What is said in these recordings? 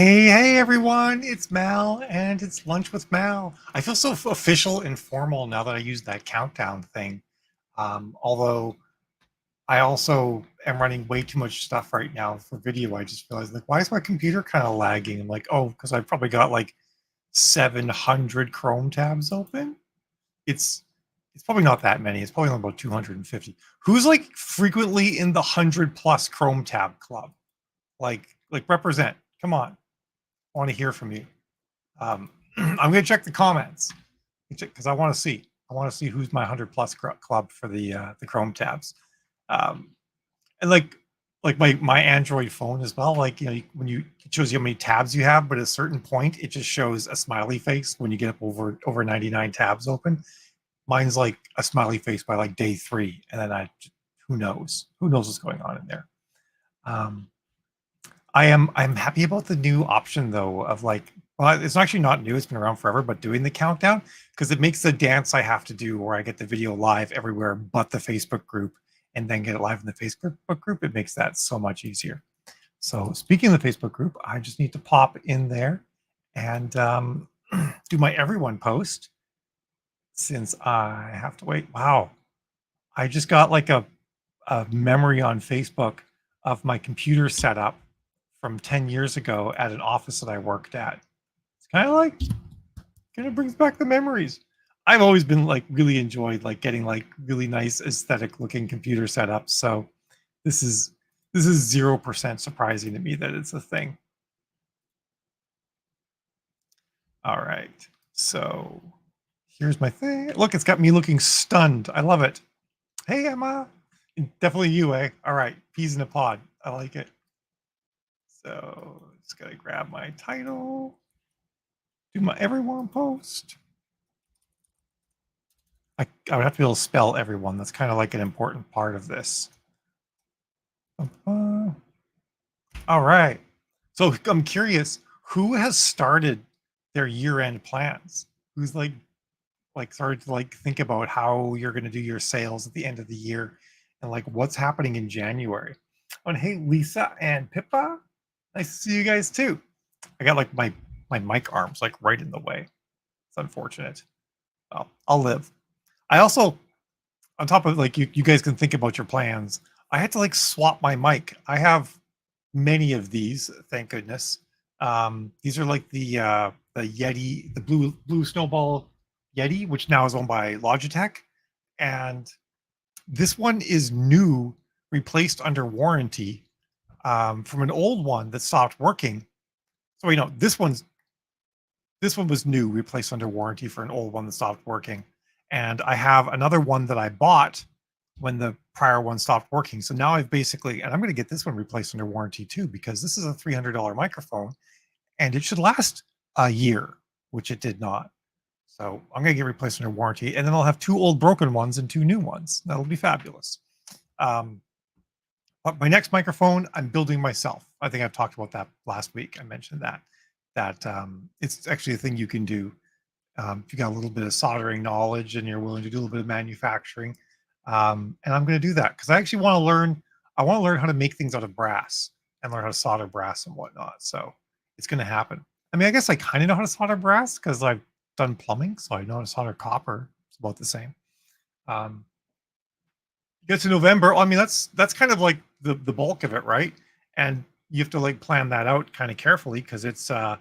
Hey everyone, it's Mal and it's Lunch with Mal. I feel so official and formal now that I use that countdown thing. Although I also am running way too much stuff right now for video. I just realized, like, why is my computer kind of lagging? I'm like, oh, because I've probably got like 700 Chrome tabs open. It's it's probably not that many. It's probably only about 250. Who's like frequently in the 100 plus Chrome tab club? Like represent. Come on. I want to hear from you. I'm going to check the comments because I want to see. I want to see who's my 100 plus club for the Chrome tabs. Um, and like my Android phone as well. Like, when it shows you how many tabs you have, but at a certain point it just shows a smiley face when you get up over 99 tabs open. Mine's like a smiley face by like day 3, and then who knows what's going on in there. Um, I'm happy about the new option though of like, well, it's actually not new, it's been around forever, but doing the countdown, because it makes the dance I have to do where I get the video live everywhere but the Facebook group and then get it live in the Facebook group. It makes that so much easier. So speaking of the Facebook group, I just need to pop in there and do my everyone post since I have to wait. Wow. I just got like a memory on Facebook of my computer setup from 10 years ago at an office that I worked at. It's kind of like, kind of brings back the memories. I've always been like really enjoyed like getting like really nice aesthetic looking computer setups. So this is this is 0% surprising to me that it's a thing. All right. So here's my thing. Look, it's got me looking stunned. I love it. Hey, Emma. Definitely you, eh? All right. Peas in a pod. I like it. So just gotta grab my title, do my everyone post. I would have to be able to spell everyone. That's kind of like an important part of this. All right. So I'm curious, who has started their year-end plans? Who's like started to like think about how you're going to do your sales at the end of the year and like what's happening in January? Oh, and hey, Lisa and Pippa, nice to see you guys too. I got like my mic arms like right in the way. It's unfortunate. Well, I'll live. I also, on top of like you guys can think about your plans. I had to like swap my mic. I have many of these, thank goodness. These are like the Yeti, the blue Snowball Yeti, which now is owned by Logitech, and this one is new, replaced under warranty from an old one that stopped working. So this one was new, replaced under warranty for an old one that stopped working. And I have another one that I bought when the prior one stopped working. So now I've basically, and I'm going to get this one replaced under warranty too, because this is a $300 microphone and it should last a year, which it did not. So I'm going to get replaced under warranty, and then I'll have 2 old broken ones and 2 new ones. That'll be fabulous. But my next microphone, I'm building myself. I think I've talked about that last week. I mentioned that it's actually a thing you can do if you got a little bit of soldering knowledge and you're willing to do a little bit of manufacturing. And I'm going to do that because I actually want to learn. I want to learn how to make things out of brass and learn how to solder brass and whatnot. So it's going to happen. I mean, I guess I kind of know how to solder brass because I've done plumbing, so I know how to solder copper. It's about the same. Um, get to November. I mean, that's kind of like the bulk of it, right? And you have to like plan that out kind of carefully because it's a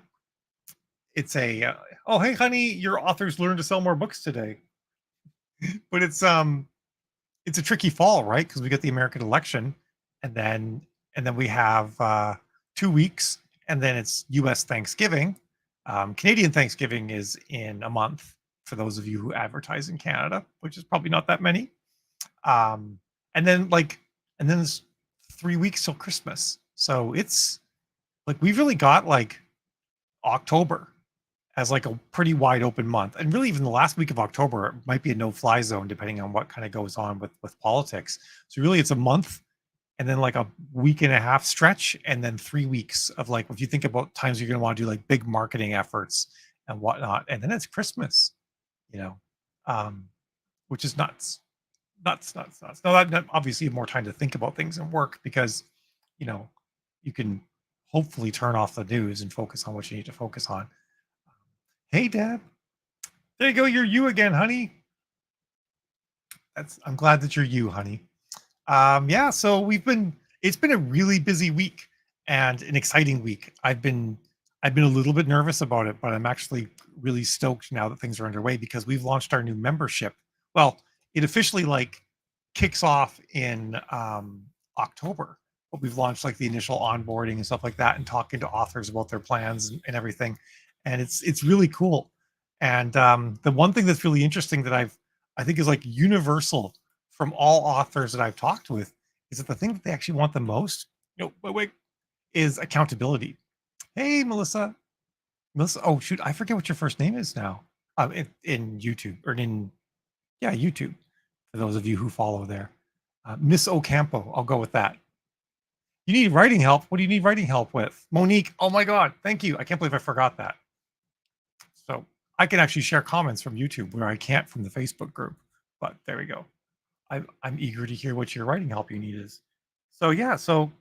oh hey honey, your authors learned to sell more books today. But it's a tricky fall, right? Because we get the American election, and then we have 2 weeks, and then it's U.S. Thanksgiving. Canadian Thanksgiving is in a month for those of you who advertise in Canada, which is probably not that many. Um, and then it's 3 weeks till Christmas. So it's like we've really got like October as like a pretty wide open month, and really even the last week of October might be a no-fly zone depending on what kind of goes on with politics. So really, it's a month, and then like a week and a half stretch, and then 3 weeks of like if you think about times you're going to want to do like big marketing efforts and whatnot, and then it's Christmas, you know, um, which is nuts, nuts. Now that obviously you have more time to think about things and work because you know you can hopefully turn off the news and focus on what you need to focus on. Hey, Deb. There you go. You're you again, honey. I'm glad that you're you, honey. Yeah, so it's been a really busy week and an exciting week. I've been a little bit nervous about it, but I'm actually really stoked now that things are underway because we've launched our new membership. Well, it officially like kicks off in October, but we've launched like the initial onboarding and stuff like that, and talking to authors about their plans and everything, and it's really cool. And the one thing that's really interesting that I think is like universal from all authors that I've talked with is that the thing that they actually want the most, wait, is accountability. Hey, Melissa. Melissa, oh shoot, I forget what your first name is now. In YouTube or in YouTube. For those of you who follow there, Miss Ocampo. I'll go with that. You need writing help. What do you need writing help with? Monique. Oh my God, thank you. I can't believe I forgot that. So I can actually share comments from YouTube where I can't from the Facebook group. But there we go. I'm eager to hear what your writing help you need is. So yeah, so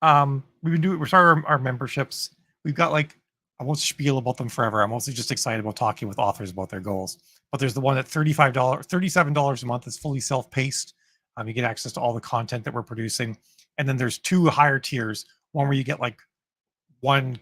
we're starting our memberships. We've got like, I won't spiel about them forever. I'm mostly just excited about talking with authors about their goals. But there's the one at $37 a month is fully self-paced. You get access to all the content that we're producing. And then there's two higher tiers, one where you get like one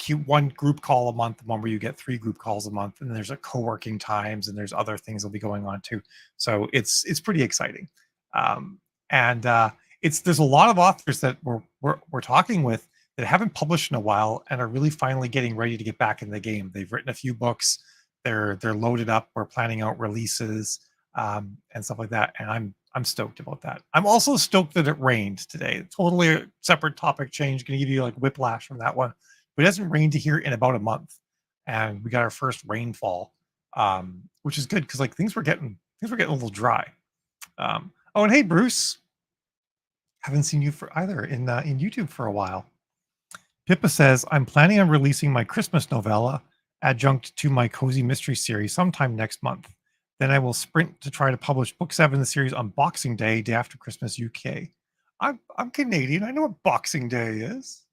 group call a month, one where you get 3 group calls a month, and then there's a co-working times, and there's other things that'll be going on too. So it's pretty exciting. And there's a lot of authors that we're talking with that haven't published in a while and are really finally getting ready to get back in the game. They've written a few books, they're loaded up, we're planning out releases and stuff like that, and I'm stoked about that. I'm also stoked that it rained today. Totally a separate topic change, gonna give you like whiplash from that one, but it hasn't rained here in about a month, and we got our first rainfall, which is good because like things were getting a little dry. Oh, and hey, Bruce. Haven't seen you for either in YouTube for a while. Pippa says, I'm planning on releasing my Christmas novella adjunct to my Cozy Mystery series sometime next month. Then I will sprint to try to publish book 7 in the series on Boxing Day, day after Christmas, UK. I'm Canadian. I know what Boxing Day is.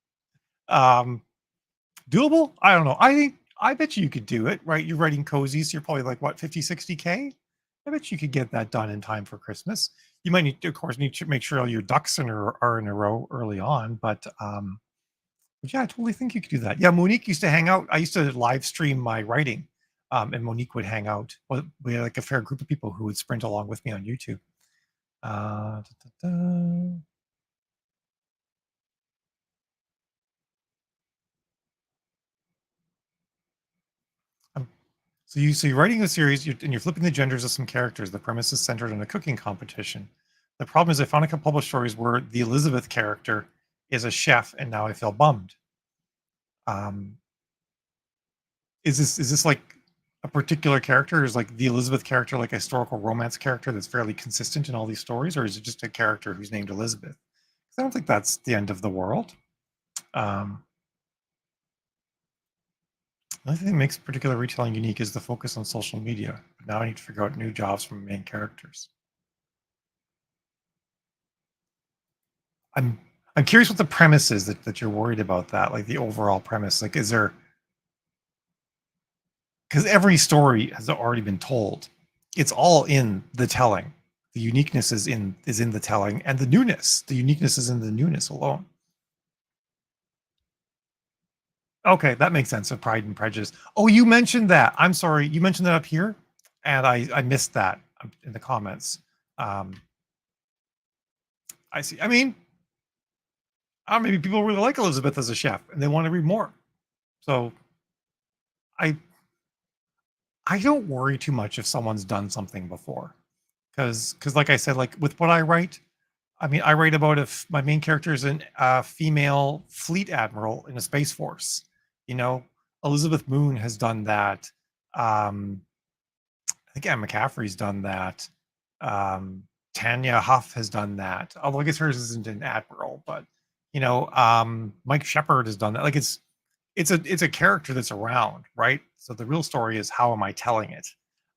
Doable? I don't know. I bet you could do it, right? You're writing cozies, so you're probably like what, 50, 60K? I bet you could get that done in time for Christmas. You might need to, of course, make sure all your ducks are in a row early on, but yeah, I totally think you could do that. Yeah, Monique used to hang out. I used to live stream my writing, and Monique would hang out. Well, we had like a fair group of people who would sprint along with me on YouTube. Da, da, da. So you're writing a series and you're flipping the genders of some characters. The premise is centered on a cooking competition. The problem is I found a couple published stories where the Elizabeth character is a chef, and now I feel bummed. Is this like a particular character? Is like the Elizabeth character like a historical romance character that's fairly consistent in all these stories, or is it just a character who's named Elizabeth? I don't think that's the end of the world. The only thing that makes particular retelling unique is the focus on social media. But now I need to figure out new jobs for main characters. I'm curious what the premise is that you're worried about that, like the overall premise. Like, is there, because every story has already been told. It's all in the telling. The uniqueness is in the telling, and the newness. The uniqueness is in the newness alone. Okay, that makes sense. Of Pride and Prejudice. Oh, you mentioned that. I'm sorry, you mentioned that up here, and I missed that in the comments. I see. I mean, maybe people really like Elizabeth as a chef and they want to read more. So I don't worry too much if someone's done something before, because like I said, like with what I write, I mean, I write about if my main character is a female fleet admiral in a space force. You know, Elizabeth Moon has done that. I think Anne McCaffrey's done that. Tanya Huff has done that. Although I guess hers isn't an admiral, but you know, Mike Shepard has done that. Like it's a character that's around, right? So the real story is, how am I telling it?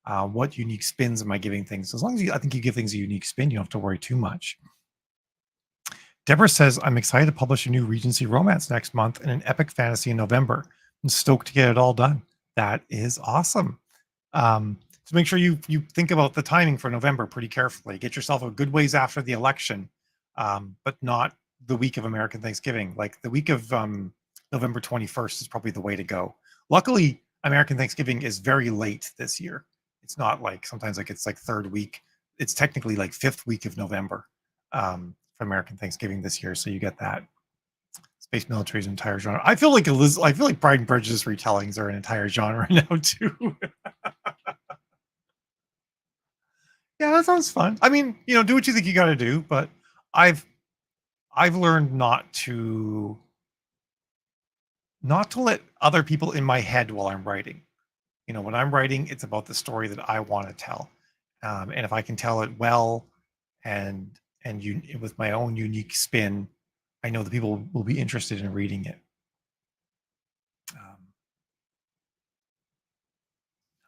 What unique spins am I giving things? As long as I think you give things a unique spin, you don't have to worry too much. Deborah says, I'm excited to publish a new Regency romance next month and an epic fantasy in November. I'm stoked to get it all done. That is awesome. So make sure you think about the timing for November pretty carefully. Get yourself a good ways after the election, but not the week of American Thanksgiving. Like the week of November 21st is probably the way to go. Luckily, American Thanksgiving is very late this year. It's not like sometimes like it's like third week. It's technically like fifth week of November for American Thanksgiving this year. So you get that. Space military's entire genre. I feel like I feel like Pride and Prejudice retellings are an entire genre now too. Yeah, that sounds fun. I mean, do what you think you got to do, but I've I've learned not to let other people in my head while I'm writing. When I'm writing, it's about the story that I want to tell, and if I can tell it well, and with my own unique spin, I know that people will be interested in reading it.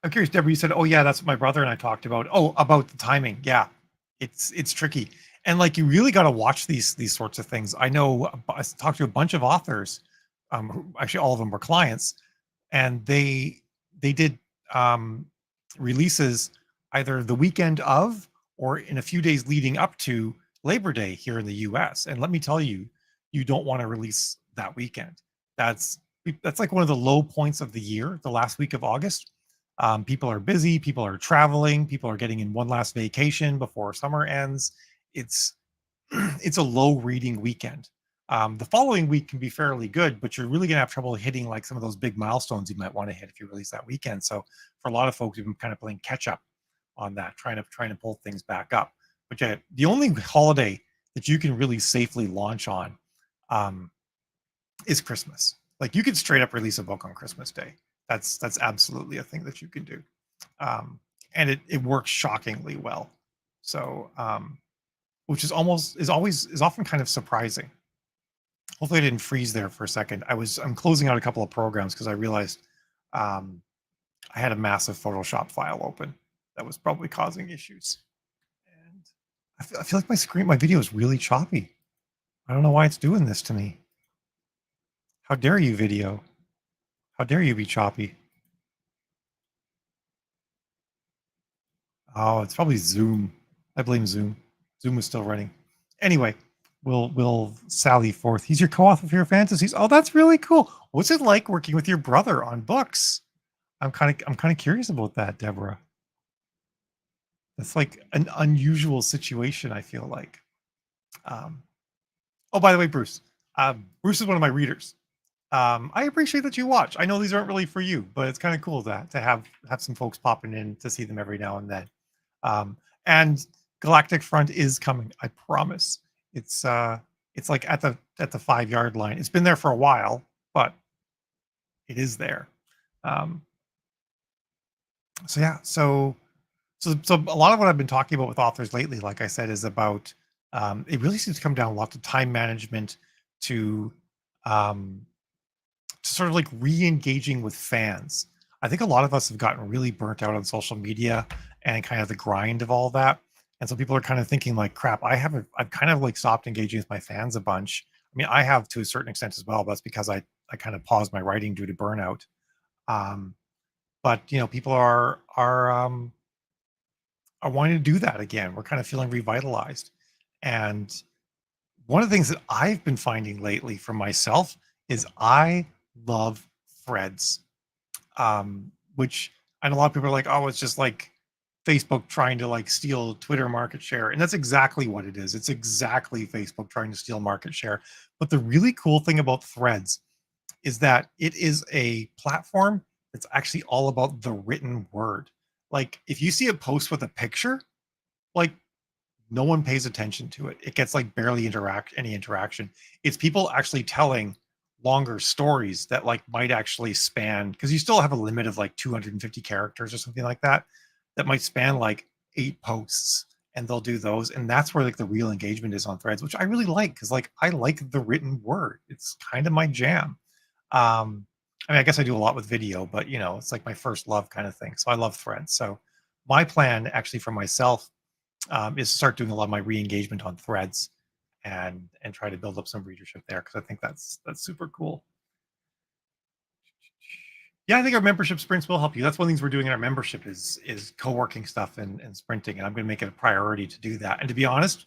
I'm curious, Deborah. You said, "Oh yeah, that's what my brother and I talked about." Oh, about the timing. Yeah, it's tricky, and like you really got to watch these sorts of things. I know I talked to a bunch of authors. Actually, all of them were clients, and they did releases either the weekend of or in a few days leading up to Labor Day here in the U.S. And let me tell you, you don't want to release that weekend. That's that's like one of the low points of the year, the last week of August. People are busy, people are traveling, people are getting in one last vacation before summer ends. It's it's a low reading weekend. The following week can be fairly good, but you're really gonna have trouble hitting like some of those big milestones you might want to hit if you release that weekend. So for a lot of folks, we've been kind of playing catch up on that, trying to pull things back up. But yeah, the only holiday that you can really safely launch on um, is Christmas. Like you could straight up release a book on Christmas Day. That's absolutely a thing that you can do, and it works shockingly well. So which is often kind of surprising. Hopefully, I didn't freeze there for a second. I'm closing out a couple of programs because I realized um, I had a massive Photoshop file open that was probably causing issues. And I feel like my video is really choppy. I don't know why it's doing this to me. How dare you, video? How dare you be choppy? Oh, it's probably Zoom. I blame Zoom. Zoom is still running. Anyway, we'll sally forth. He's your co-author for your fantasies. Oh, that's really cool. What's it like working with your brother on books? I'm kind of curious about that, Deborah. That's like an unusual situation, I feel like. Um, oh, by the way, Bruce. Bruce is one of my readers. I appreciate that you watch. I know these aren't really for you, but it's kind of cool to have some folks popping in to see them every now and then. And Galactic Front is coming. I promise. It's like at the 5 yard line. It's been there for a while, but it is there. Um, so yeah, so a lot of what I've been talking about with authors lately, like I said, is about it really seems to come down a lot to time management, to um, sort of like re-engaging with fans. I think a lot of us have gotten really burnt out on social media and kind of the grind of all that. And so people are kind of thinking like, crap, I've kind of like stopped engaging with my fans a bunch. I mean, I have to a certain extent as well, but that's because I kind of paused my writing due to burnout. Um, but people are wanting to do that again. We're kind of feeling revitalized. And one of the things that I've been finding lately for myself is I love threads, which I know a lot of people are like, oh, it's just like Facebook trying to like steal Twitter market share. And that's exactly what it is. It's exactly Facebook trying to steal market share. But the really cool thing about threads is that it is a platform that's actually all about the written word. Like if you see a post with a picture, like no one pays attention to it. It gets like barely any interaction. It's people actually telling longer stories that like might actually span, because you still have a limit of like 250 characters or something like that, that might span like 8 posts, and they'll do those. And that's where like the real engagement is on threads, which I really like, because like I like the written word. It's kind of my jam. I mean, I guess I do a lot with video, but it's like my first love kind of thing. So I love threads. So my plan actually for myself is to start doing a lot of my re-engagement on threads. and try to build up some readership there, because I think that's super cool. Yeah, I think our membership sprints will help you. That's one of the things we're doing in our membership is co-working stuff and sprinting, and I'm going to make it a priority to do that. And to be honest,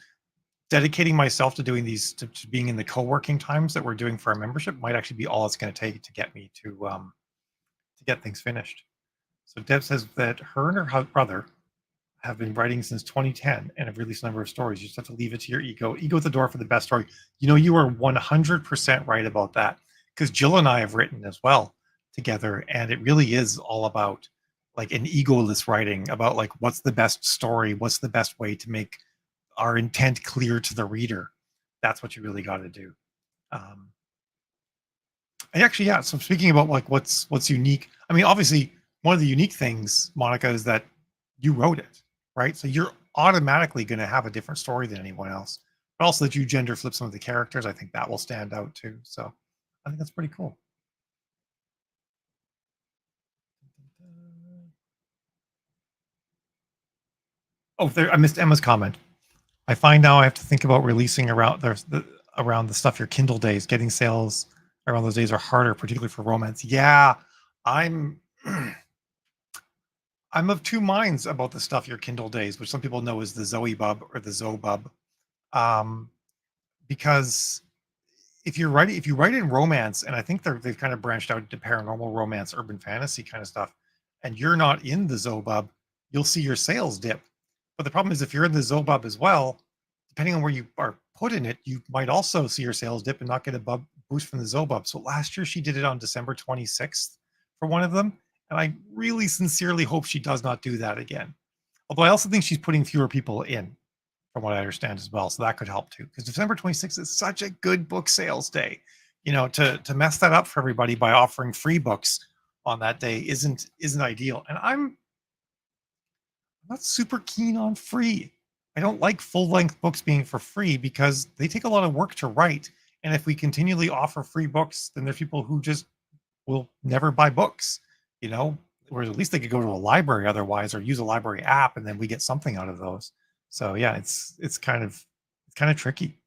dedicating myself to doing these, to being in the co-working times that we're doing for our membership, might actually be all it's going to take to get me to get things finished. So Deb says that her and her brother have been writing since 2010 and have released a number of stories. You just have to leave it to your ego. Ego at the door for the best story. You know, you are 100% right about that, because Jill and I have written as well together, and it really is all about like an egoless writing, about like what's the best story, what's the best way to make our intent clear to the reader. That's what you really got to do. And actually, yeah. So speaking about like what's unique, I mean, obviously, one of the unique things, Monica, is that you wrote it, right? So you're automatically going to have a different story than anyone else. But also that you gender flip some of the characters, I think that will stand out too. So I think that's pretty cool. Oh, there, I missed Emma's comment. I find now I have to think about releasing around around the stuff your Kindle days. Getting sales around those days are harder, particularly for romance. Yeah, I'm I'm of two minds about the stuff your Kindle days, which some people know as the Zoe Bub or the Zobub, um, because if you write in romance, and I think they've kind of branched out into paranormal romance, urban fantasy kind of stuff, and you're not in the Zobub, you'll see your sales dip. But the problem is, if you're in the Zobub as well, depending on where you are put in it, you might also see your sales dip and not get a boost from the Zobub. So last year she did it on December 26th for one of them, and I really sincerely hope she does not do that again. Although I also think she's putting fewer people in, from what I understand as well. So that could help too, because December 26th is such a good book sales day. You know, to mess that up for everybody by offering free books on that day isn't ideal. And I'm not super keen on free. I don't like full-length books being for free because they take a lot of work to write. And if we continually offer free books, then there's people who just will never buy books, you know, whereas at least they could go to a library otherwise, or use a library app, and then we get something out of those. So yeah, it's kind of tricky.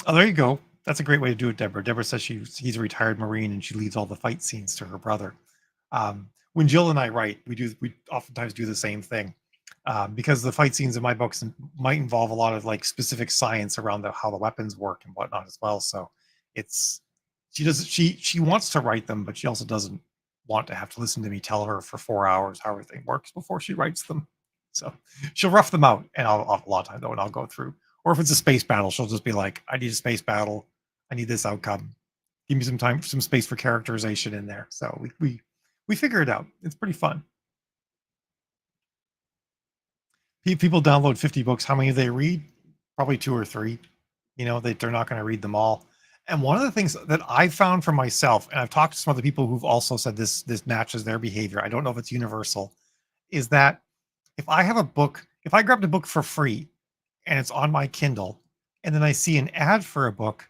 Oh, there you go. That's a great way to do it, Deborah. Deborah says he's a retired Marine and she leaves all the fight scenes to her brother. When Jill and I write, we oftentimes do the same thing, because the fight scenes in my books might involve a lot of like specific science around how the weapons work and whatnot as well. So it's she wants to write them, but she also doesn't want to have to listen to me tell her for 4 hours how everything works before she writes them. So she'll rough them out, and I'll a lot of time though, and I'll go through. Or if it's a space battle, she'll just be like, "I need a space battle. I need this outcome. Give me some time, some space for characterization in there." So we figure it out. It's pretty fun. People download 50 books. How many do they read? Probably 2 or 3. You know, they're not going to read them all. And one of the things that I found for myself, and I've talked to some other people who've also said this matches their behavior, I don't know if it's universal, is that if I have a book, if I grabbed a book for free and it's on my Kindle, and then I see an ad for a book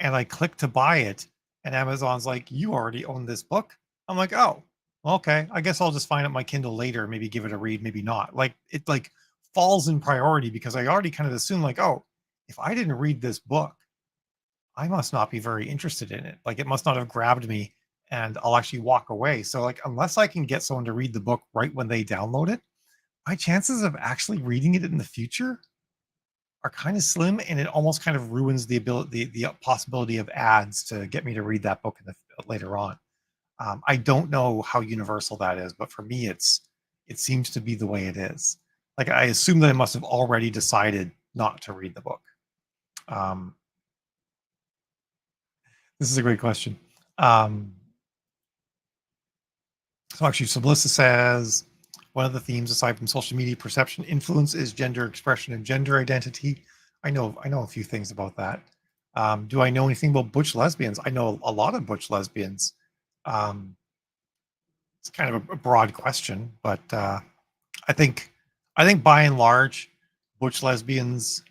and I click to buy it, and Amazon's like, "You already own this book." I'm like, "Oh, okay. I guess I'll just find it my Kindle later, maybe give it a read, maybe not." Like it like falls in priority because I already kind of assume like, "Oh, if I didn't read this book, I must not be very interested in it. Like it must not have grabbed me, and I'll actually walk away." So like unless I can get someone to read the book right when they download it, my chances of actually reading it in the future are kind of slim, and it almost kind of ruins the ability, the possibility of ads to get me to read that book later on. I don't know how universal that is, but for me, it seems to be the way it is. Like I assume that I must have already decided not to read the book. Um, this is a great question. So actually, so Melissa says one of the themes aside from social media perception influence is gender expression and gender identity. I know a few things about that. Do I know anything about butch lesbians? I know a lot of butch lesbians. It's kind of a broad question, but I think by and large, butch lesbians,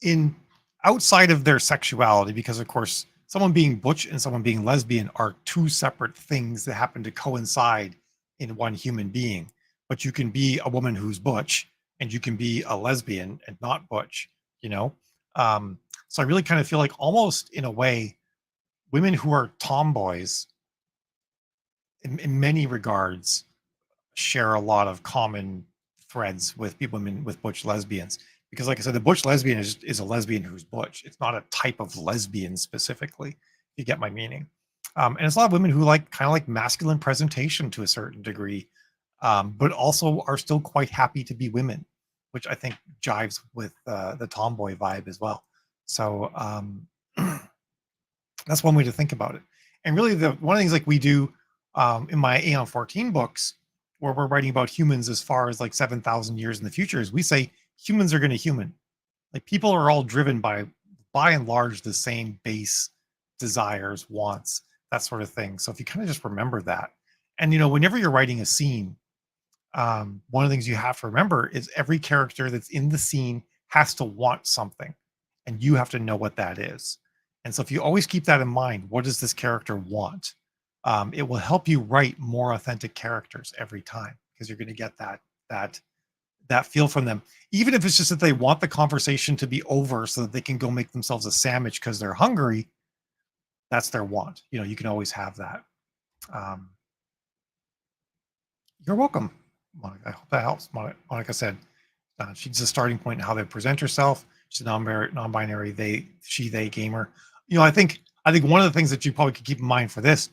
in outside of their sexuality, because of course someone being butch and someone being lesbian are two separate things that happen to coincide in one human being. But you can be a woman who's butch and you can be a lesbian and not butch, you know? So I really kind of feel like almost in a way, women who are tomboys in many regards share a lot of common threads with women with butch lesbians. Because like I said, the butch lesbian is a lesbian who's butch. It's not a type of lesbian specifically, if you get my meaning. And it's a lot of women who like kind of like masculine presentation to a certain degree, but also are still quite happy to be women, which I think jives with the tomboy vibe as well. So that's one way to think about it. And really, the one of the things like we do in my Aeon 14 books, where we're writing about humans as far as like 7,000 years in the future, is we say humans are going to human. Like people are all driven by and large, the same base desires, wants, that sort of thing. So if you kind of just remember that, and whenever you're writing a scene, one of the things you have to remember is every character that's in the scene has to want something, and you have to know what that is. And so if you always keep that in mind, what does this character want? It will help you write more authentic characters every time, because you're going to get that feel from them, even if it's just that they want the conversation to be over so that they can go make themselves a sandwich because they're hungry. That's their want. You can always have that. um, you're welcome, Monica. I hope that helps. Monica said she's a starting point in how they present herself. She's a non-binary they gamer. I think one of the things that you probably could keep in mind for this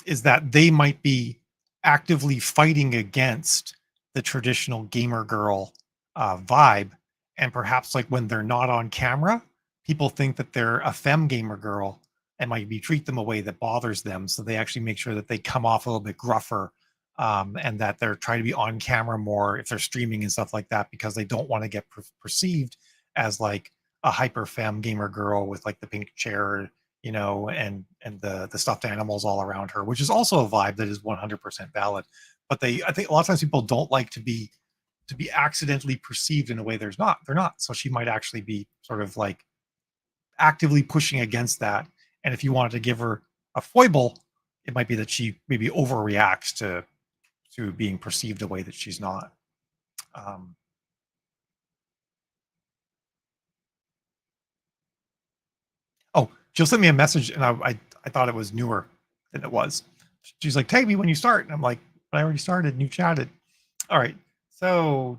is that they might be actively fighting against the traditional gamer girl vibe, and perhaps like when they're not on camera, people think that they're a femme gamer girl and might be treat them a way that bothers them. So they actually make sure that they come off a little bit gruffer, and that they're trying to be on camera more if they're streaming and stuff like that, because they don't want to get perceived as like a hyper femme gamer girl with like the pink chair, and the stuffed animals all around her, which is also a vibe that is 100% valid. But I think a lot of times people don't like to be accidentally perceived in a way they're not. So she might actually be sort of like actively pushing against that. And if you wanted to give her a foible, it might be that she maybe overreacts to being perceived a way that she's not. Um, oh, Jill sent me a message, and I thought it was newer than it was. She's like, "Tag me when you start," and I'm like, "I already started, and you chatted." All right. So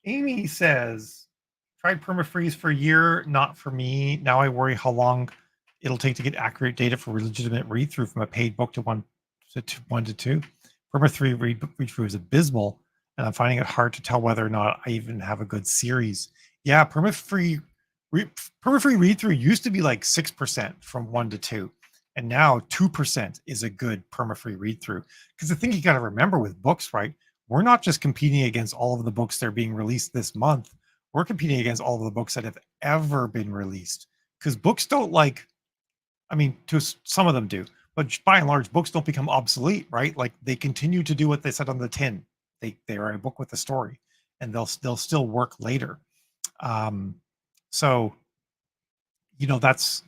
Amy says, "Tried permafreeze for a year, not for me. Now I worry how long it'll take to get accurate data for legitimate read through from a paid book to one to two. Perma-3 read through is abysmal, and I'm finding it hard to tell whether or not I even have a good series." Yeah, perma-free read through used to be like 6% from 1 to 2, and now 2% is a good perma-free read through. Because the thing you got to remember with books, right? We're not just competing against all of the books that are being released this month. We're competing against all of the books that have ever been released. Because books don't some of them do, but by and large, books don't become obsolete, right? Like they continue to do what they said on the tin. They are a book with a story, and they'll still work later. So that's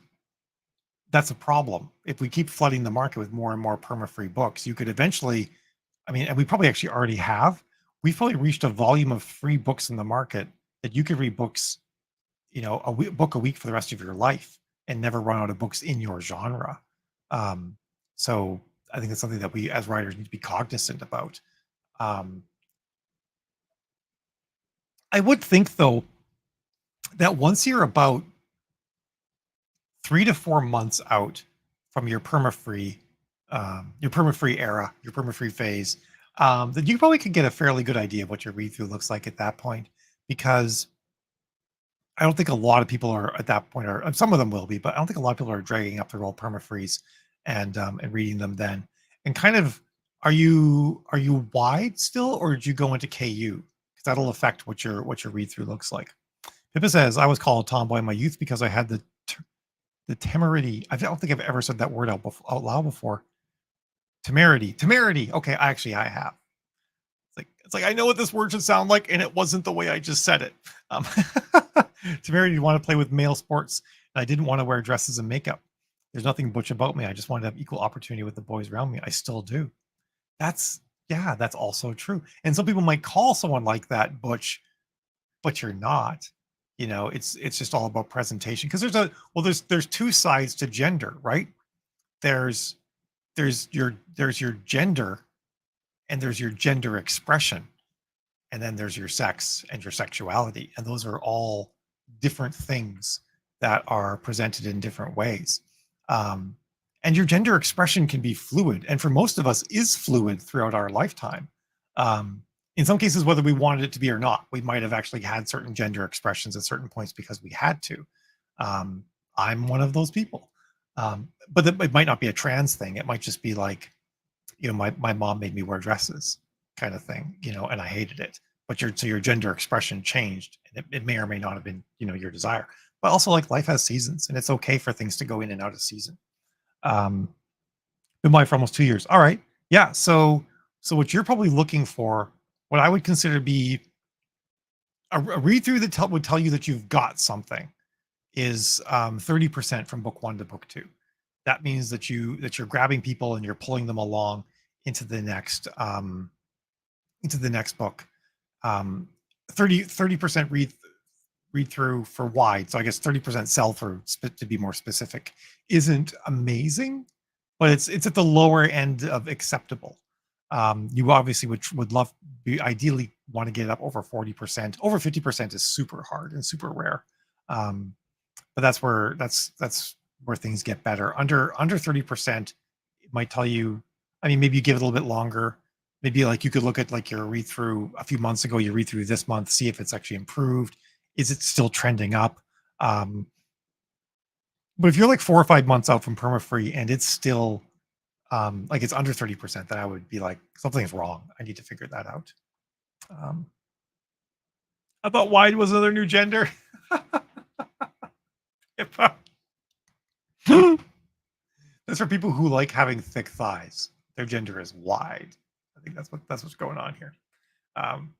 a problem. If we keep flooding the market with more and more perma-free books, you could eventually, and we probably actually already have. We've probably reached a volume of free books in the market that you could read books, book a week for the rest of your life and never run out of books in your genre. So I think it's something that we as writers need to be cognizant about. I would think though that once you're about 3 to 4 months out from your perma-free era, your perma-free phase, then you probably could get a fairly good idea of what your read-through looks like at that point, because I don't think a lot of people are at that point, or some of them will be, but I don't think a lot of people are dragging up their old permafreeze and reading them then. And kind of, are you wide still, or did you go into KU? Because that'll affect what your read through looks like. Pippa says, "I was called a tomboy in my youth because I had the temerity." I don't think I've ever said that word out loud before. Temerity. Okay, I have. It's like I know what this word should sound like, and it wasn't the way I just said it. Temerity to want to play with male sports, and I didn't want to wear dresses and makeup. There's nothing butch about me. I just wanted to have equal opportunity with the boys around me. I still do. That's Yeah, that's also true. And some people might call someone like that butch, but you're not. You know, it's just all about presentation because there's two sides to gender, right? There's there's your gender and there's your gender expression, and then there's your sex and your sexuality, and those are all different things that are presented in different ways. um, and your gender expression can be fluid, and for most of us is fluid throughout our lifetime. um, in some cases, whether we wanted it to be or not, we might have actually had certain gender expressions at certain points because we had to. um, I'm one of those people. But it might not be a trans thing. It might just be like, my mom made me wear dresses kind of thing, and I hated it. But your gender expression changed, and it may or may not have been, your desire. But also, like, life has seasons, and it's okay for things to go in and out of season. Um, been married for almost 2 years. All right. Yeah. So what you're probably looking for, what I would consider to be a read through that would tell you that you've got something, is 30% from book one to book two. That means that you're grabbing people and you're pulling them along into the next book. um 30% read through for wide, so I guess 30% sell through, to be more specific, isn't amazing, but it's at the lower end of acceptable. You obviously would love, ideally want to get it up over 40%. Over 50% is super hard and super rare. But that's where things get better. Under 30%, it might tell you, I mean, maybe you give it a little bit longer. Maybe, like, you could look at, like, your read through a few months ago, you read through this month, see if it's actually improved. Is it still trending up? um but if you're like 4 or 5 months out from perma-free and it's still, like, it's under 30%, then I would be like, something's wrong, I need to figure that out. um I thought wide was another new gender. That's for people who like having thick thighs. Their gender is wide. I think that's what's going on here. Um,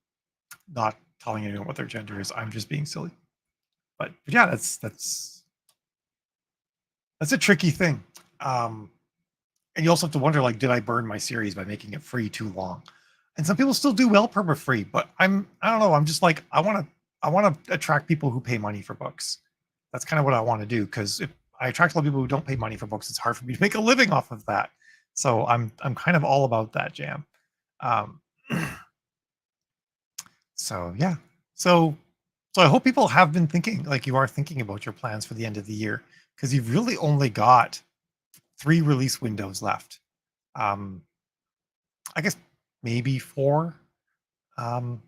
Not telling anyone what their gender is. I'm just being silly. But yeah, that's a tricky thing. Um, and you also have to wonder, like, did I burn my series by making it free too long? And some people still do well perma free, but I don't know. I'm just like, I want to attract people who pay money for books. That's kind of what I want to do, because if I attract a lot of people who don't pay money for books, it's hard for me to make a living off of that. So I'm kind of all about that jam. Um, so yeah. So so I hope people have been thinking, like you are thinking, about your plans for the end of the year, because you've really only got 3 release windows left. Um, I guess maybe 4. Um,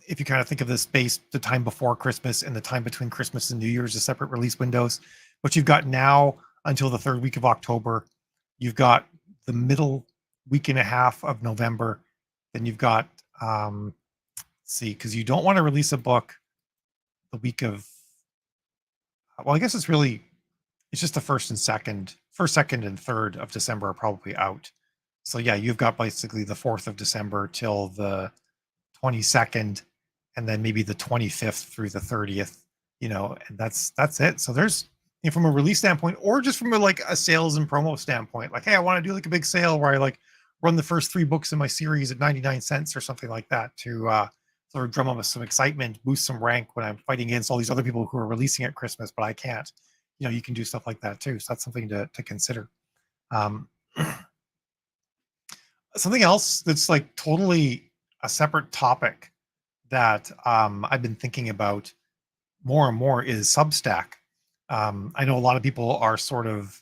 if you kind of think of the space, the time before Christmas and the time between Christmas and New Year's as separate release windows. But you've got now until the third week of October. You've got the middle week and a half of November. Then you've got, let's see, because you don't want to release a book the week of, well, I guess it's just the first, second, and third of December are probably out. So yeah, you've got basically the 4th of December till the 22nd, and then maybe the 25th through the 30th, and that's it. So there's, from a release standpoint, or just from a sales and promo standpoint, like, hey, I want to do like a big sale where I like run the first 3 books in my series at 99 cents or something like that, to sort of drum up some excitement, boost some rank when I'm fighting against all these other people who are releasing at Christmas, but I can't. You can do stuff like that too. So that's something to consider. Um, Something else that's like totally a separate topic that I've been thinking about more and more is Substack. I know a lot of people are sort of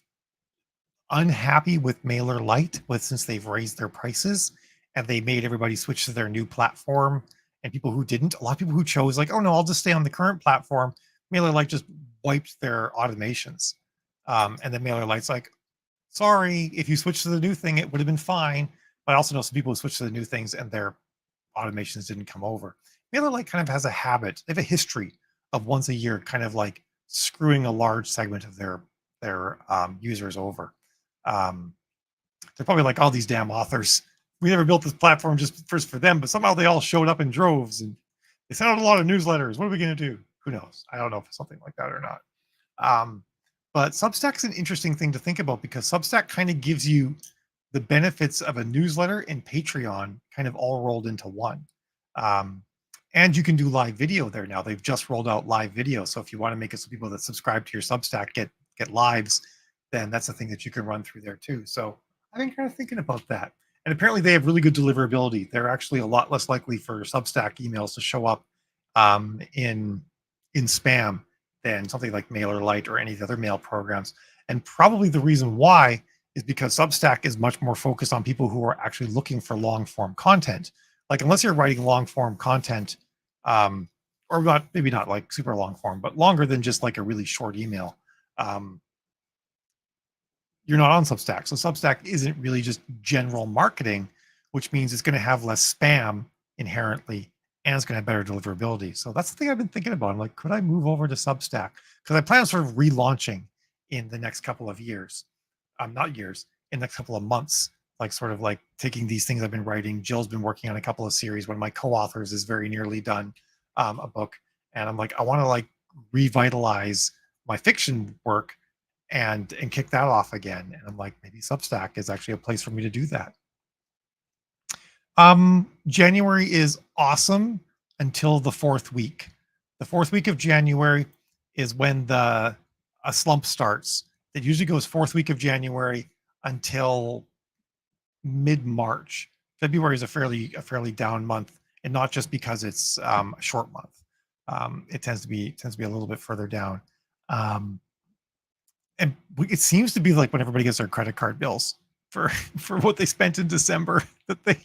unhappy with MailerLite, since they've raised their prices and they made everybody switch to their new platform. And people who didn't, a lot of people who chose, like, oh no, I'll just stay on the current platform. MailerLite just wiped their automations, and then MailerLite's like, sorry, if you switch to the new thing, it would have been fine. But I also know some people who switched to the new things and their automations didn't come over. MailerLite kind of has a habit, they have a history of once a year kind of like screwing a large segment of their users over. Um, they're probably like, all these damn authors, we never built this platform just first for them, but somehow they all showed up in droves and they sent out a lot of newsletters. What are we going to do? Who knows? I don't know if it's something like that or not. But Substack's an interesting thing to think about, because Substack kind of gives you the benefits of a newsletter and Patreon kind of all rolled into one. Um, and you can do live video there now. They've just rolled out live video. So if you want to make it so people that subscribe to your Substack get lives, then that's a thing that you can run through there too. So I've been kind of thinking about that. And apparently they have really good deliverability. They're actually a lot less likely for Substack emails to show up in spam than something like MailerLite or any of the other mail programs. And probably the reason why is because Substack is much more focused on people who are actually looking for long form content. Like unless you're writing long form content, or not, maybe not like super long form, but longer than just like a really short email, um, you're not on Substack. So Substack isn't really just general marketing, which means it's going to have less spam inherently, and it's going to have better deliverability. So that's the thing I've been thinking about. I'm like, could I move over to Substack? Because I plan on sort of relaunching in the next couple of years. Not years, in the next couple of months, like sort of like taking these things I've been writing. Jill's been working on a couple of series. One of my co-authors is very nearly done a book. And I'm like, I want to like revitalize my fiction work and kick that off again. And I'm like, maybe Substack is actually a place for me to do that. January is awesome until the fourth week. The fourth week of January is when a slump starts. It usually goes fourth week of January until mid-March. February is a fairly down month, and not just because it's a short month. It tends to be a little bit further down. And it seems to be like when everybody gets their credit card bills for what they spent in December, that they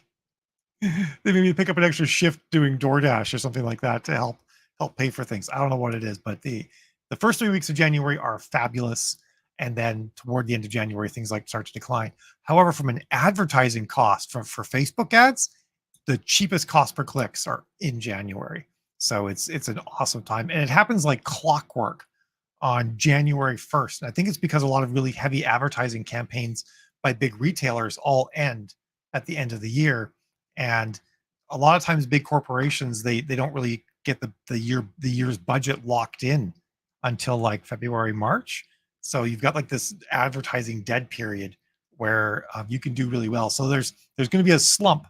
maybe pick up an extra shift doing DoorDash or something like that to help pay for things. I don't know what it is, but the first 3 weeks of January are fabulous, and then toward the end of January things like start to decline. However, from an advertising cost for Facebook ads, the cheapest cost per clicks are in January. So it's an awesome time, and it happens like clockwork on January 1st. And I think it's because a lot of really heavy advertising campaigns by big retailers all end at the end of the year. And a lot of times big corporations, they don't really get the year's budget locked in until like February, March. So you've got like this advertising dead period where you can do really well. So there's going to be a slump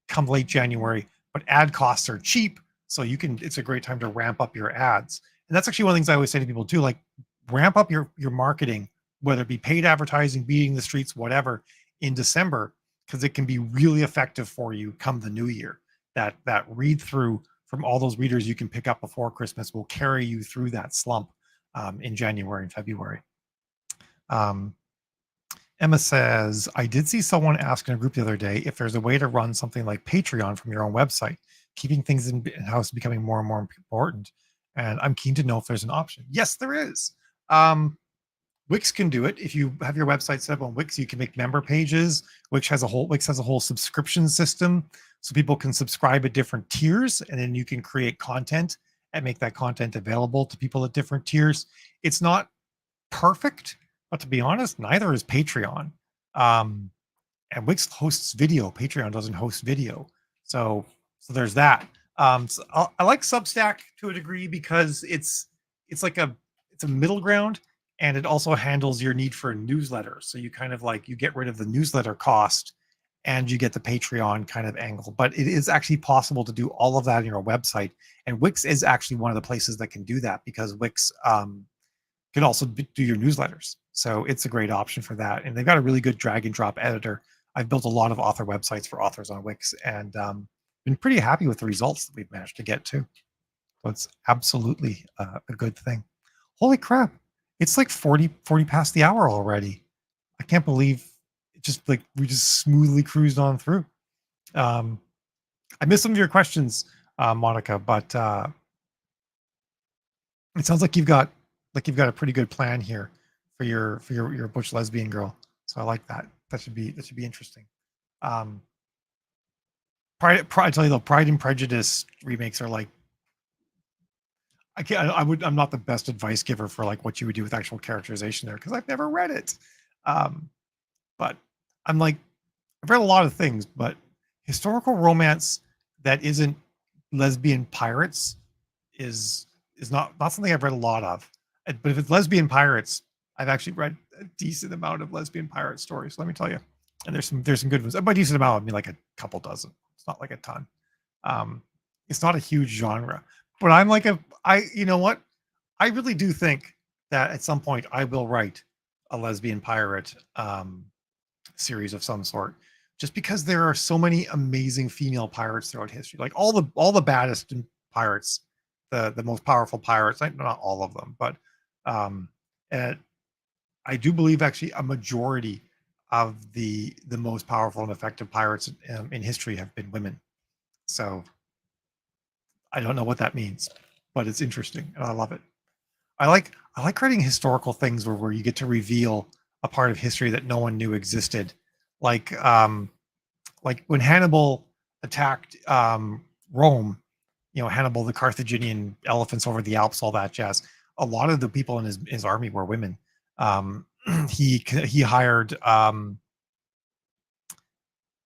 come late January, but ad costs are cheap. So it's a great time to ramp up your ads. And that's actually one of the things I always say to people too, like ramp up your marketing, whether it be paid advertising, beating the streets, whatever, in December, because it can be really effective for you come the new year. That read through from all those readers you can pick up before Christmas will carry you through that slump in January and February. Emma says, I did see someone ask in a group the other day if there's a way to run something like Patreon from your own website. Keeping things in-house is becoming more and more important. And I'm keen to know if there's an option. Yes, there is. Wix can do it. If you have your website set up on Wix, you can make member pages. Wix has a whole subscription system, so people can subscribe at different tiers, and then you can create content and make that content available to people at different tiers. It's not perfect, but to be honest, neither is Patreon. And Wix hosts video. Patreon doesn't host video. So there's that. So I like Substack to a degree because it's a middle ground, and it also handles your need for a newsletter. So you kind of like, you get rid of the newsletter cost and you get the Patreon kind of angle. But it is actually possible to do all of that on your website. And Wix is actually one of the places that can do that, because Wix can also do your newsletters. So it's a great option for that. And they've got a really good drag and drop editor. I've built a lot of author websites for authors on Wix, and been pretty happy with the results that we've managed to get to. So it's absolutely a good thing. Holy crap. It's like 40 past the hour already. I can't believe it, just like we just smoothly cruised on through. I missed some of your questions, Monica, but it sounds like you've got a pretty good plan here for your butch lesbian girl. So I like that. That should be interesting. I tell you though, Pride and Prejudice remakes are like, I'm not the best advice giver for like what you would do with actual characterization there, because I've never read it. But I'm like, I've read a lot of things, but historical romance that isn't lesbian pirates is not something I've read a lot of. But if it's lesbian pirates, I've actually read a decent amount of lesbian pirate stories, let me tell you. and there's some good ones. By decent amount, I mean like a couple dozen. It's not like a ton. Um, it's not a huge genre, but I'm like you know what? I really do think that at some point I will write a lesbian pirate series of some sort, just because there are so many amazing female pirates throughout history. Like all the baddest pirates, the most powerful pirates. Not all of them, but um, and I do believe actually a majority of the most powerful and effective pirates in history have been women. So I don't know what that means, but it's interesting and I love it. I like writing historical things where you get to reveal a part of history that no one knew existed. Like like when Hannibal attacked Rome, you know, Hannibal, the Carthaginian elephants over the Alps, all that jazz. A lot of the people in his army were women. Um, he hired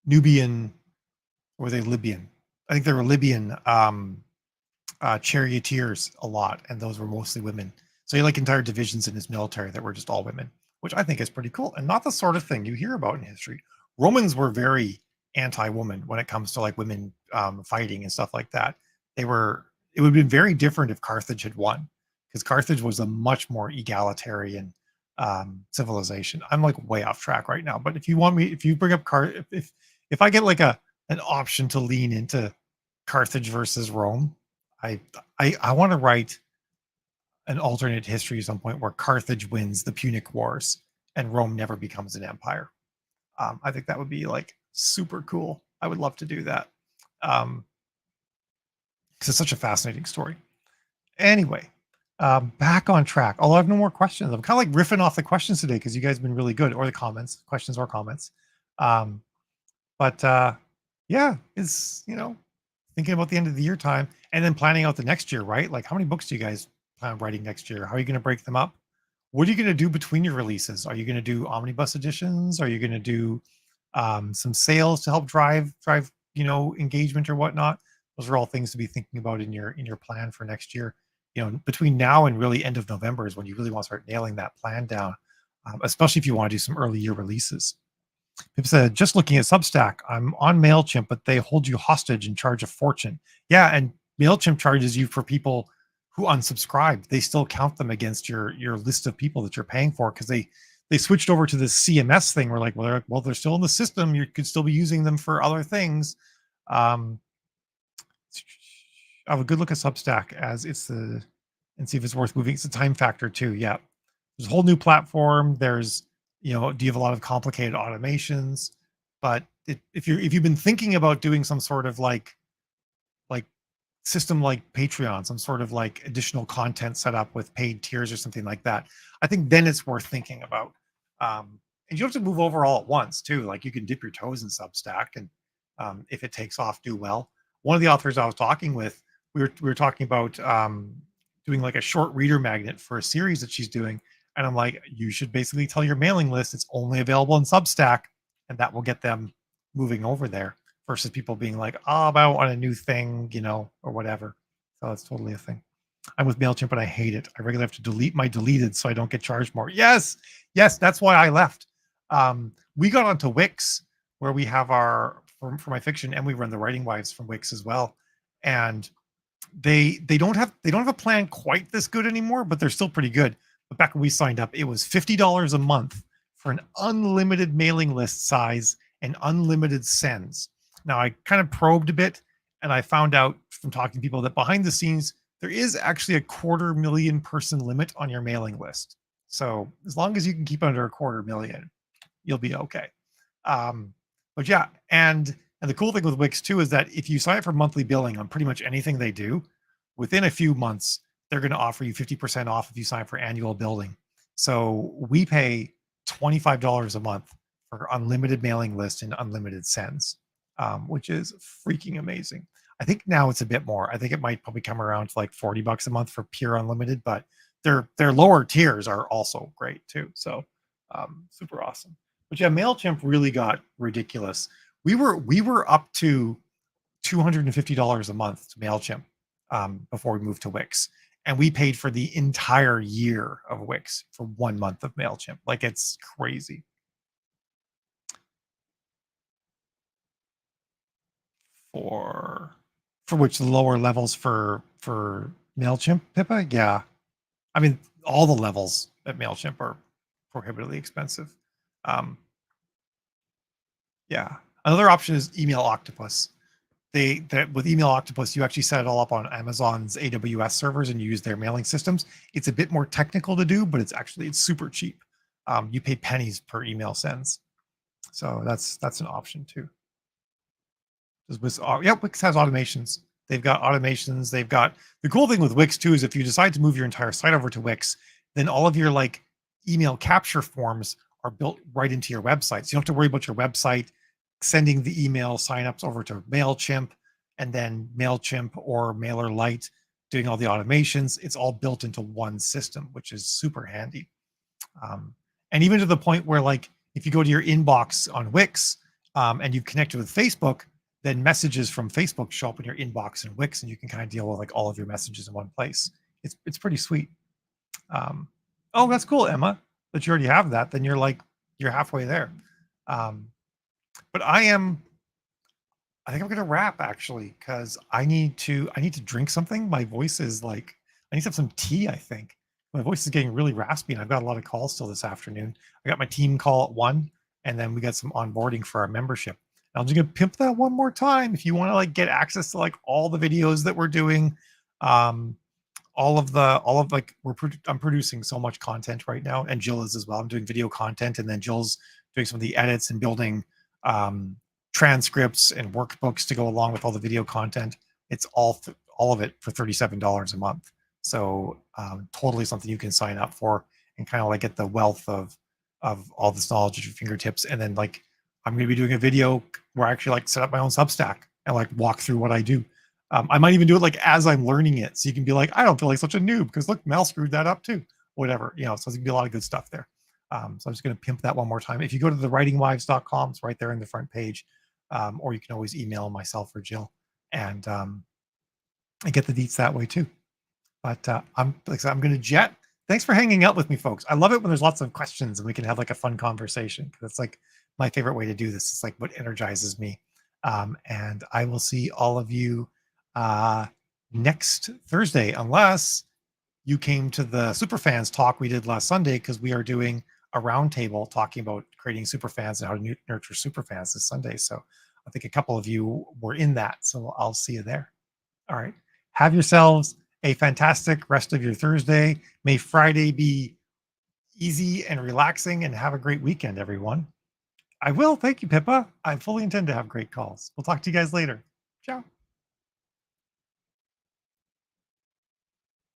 Nubian, or were they Libyan? I think they were Libyan charioteers a lot, and those were mostly women. So he had like entire divisions in his military that were just all women, which I think is pretty cool and not the sort of thing you hear about in history. Romans were very anti-woman when it comes to like women fighting and stuff like that. They were. It would have been very different if Carthage had won, because Carthage was a much more egalitarian civilization. I'm like way off track right now, but if you want me, if you bring up if I get like an option to lean into Carthage versus Rome, I I want to write an alternate history at some point where Carthage wins the Punic Wars and Rome never becomes an empire. I think that would be like super cool. I would love to do that because it's such a fascinating story. Anyway, back on track. Although I have no more questions, I'm kind of like riffing off the questions today because you guys have been really good, or the comments, questions or comments. Um, but yeah, it's thinking about the end of the year time and then planning out the next year, right? Like, how many books do you guys plan on writing next year? How are you going to break them up? What are you going to do between your releases? Are you going to do omnibus editions? Are you going to do some sales to help drive engagement or whatnot? Those are all things to be thinking about in your plan for next year. Between now and really end of November is when you really want to start nailing that plan down, especially if you want to do some early year releases. People said, just looking at Substack, I'm on MailChimp, but they hold you hostage and charge a fortune. Yeah, and MailChimp charges you for people who unsubscribe. They still count them against your list of people that you're paying for, because they switched over to this CMS thing. We're like, well, they're still in the system. You could still be using them for other things. I have a good look at Substack as and see if it's worth moving. It's a time factor too. Yeah. There's a whole new platform. There's, do you have a lot of complicated automations? But if you've been thinking about doing some sort of like system like Patreon, some sort of like additional content set up with paid tiers or something like that, I think then it's worth thinking about. And you have to move over all at once too. Like, you can dip your toes in Substack, and if it takes off, do well. One of the authors I was talking with, we were talking about doing like a short reader magnet for a series that she's doing, and I'm like, you should basically tell your mailing list it's only available in Substack, and that will get them moving over there, versus people being like, oh, I want a new thing, or whatever. So that's totally a thing. I'm with MailChimp, but I hate it. I regularly have to delete my deleted so I don't get charged more. Yes, that's why I left. We got onto Wix, where we have for my fiction, and we run the Writing Wives from Wix as well. And they don't have a plan quite this good anymore, but they're still pretty good. But back when we signed up, it was $50 a month for an unlimited mailing list size and unlimited sends. Now, I kind of probed a bit, and I found out from talking to people that behind the scenes, there is actually a 250,000 person limit on your mailing list. So as long as you can keep under 250,000, you'll be okay. But yeah, and the cool thing with Wix too is that if you sign up for monthly billing on pretty much anything they do, within a few months, they're going to offer you 50% off if you sign up for annual billing. So we pay $25 a month for unlimited mailing list and unlimited sends, which is freaking amazing. I think now it's a bit more. I think it might probably come around to like $40 a month for pure unlimited, but their lower tiers are also great too. So super awesome. But yeah, MailChimp really got ridiculous. We were up to $250 a month to MailChimp before we moved to Wix. And we paid for the entire year of Wix for 1 month of MailChimp. Like, it's crazy. for which the lower levels for MailChimp, Pippa? Yeah. I mean, all the levels at MailChimp are prohibitively expensive. Yeah. Another option is Email Octopus. With Email Octopus, you actually set it all up on Amazon's AWS servers and you use their mailing systems. It's a bit more technical to do, but it's super cheap. You pay pennies per email sends. So that's an option too. Wix has automations. They've got automations. They've got the cool thing with Wix too is if you decide to move your entire site over to Wix, then all of your like email capture forms are built right into your website. So you don't have to worry about your website sending the email signups over to MailChimp and then MailChimp or MailerLite doing all the automations. It's all built into one system, which is super handy. And even to the point where like if you go to your inbox on Wix and you connect it with Facebook, then messages from Facebook show up in your inbox in Wix, and you can kind of deal with like all of your messages in one place. It's pretty sweet. Oh, that's cool, Emma, that you already have that. Then you're halfway there. But I think I'm gonna wrap actually because I need to drink something. My voice is like I need to have some tea. I think my voice is getting really raspy, and I've got a lot of calls still this afternoon. I got my team call at 1, and then we got some onboarding for our membership. I'm just gonna pimp that one more time. If you want to like get access to like all the videos that we're doing, all of like I'm producing so much content right now, and Jill is as well. I'm doing video content, and then Jill's doing some of the edits and building transcripts and workbooks to go along with all the video content. It's all of it for $37 a month. So totally something you can sign up for and kind of like get the wealth of all this knowledge at your fingertips. And then like I'm going to be doing a video where I actually like set up my own Substack and like walk through what I do. I might even do it like as I'm learning it, so you can be like, I don't feel like such a noob because look, Mel screwed that up too. Whatever, so there's gonna be a lot of good stuff there. So I'm just gonna pimp that one more time. If you go to thewritingwives.com, it's right there in the front page, or you can always email myself or Jill, and get the deets that way too. But I'm gonna jet. Thanks for hanging out with me, folks. I love it when there's lots of questions and we can have like a fun conversation because it's like my favorite way to do this. It's like what energizes me. And I will see all of you next Thursday, unless you came to the Superfans talk we did last Sunday, because we are doing a roundtable talking about creating superfans and how to nurture superfans this Sunday. So I think a couple of you were in that. So I'll see you there. All right. Have yourselves a fantastic rest of your Thursday. May Friday be easy and relaxing, and have a great weekend, everyone. I will. Thank you, Pippa. I fully intend to have great calls. We'll talk to you guys later. Ciao.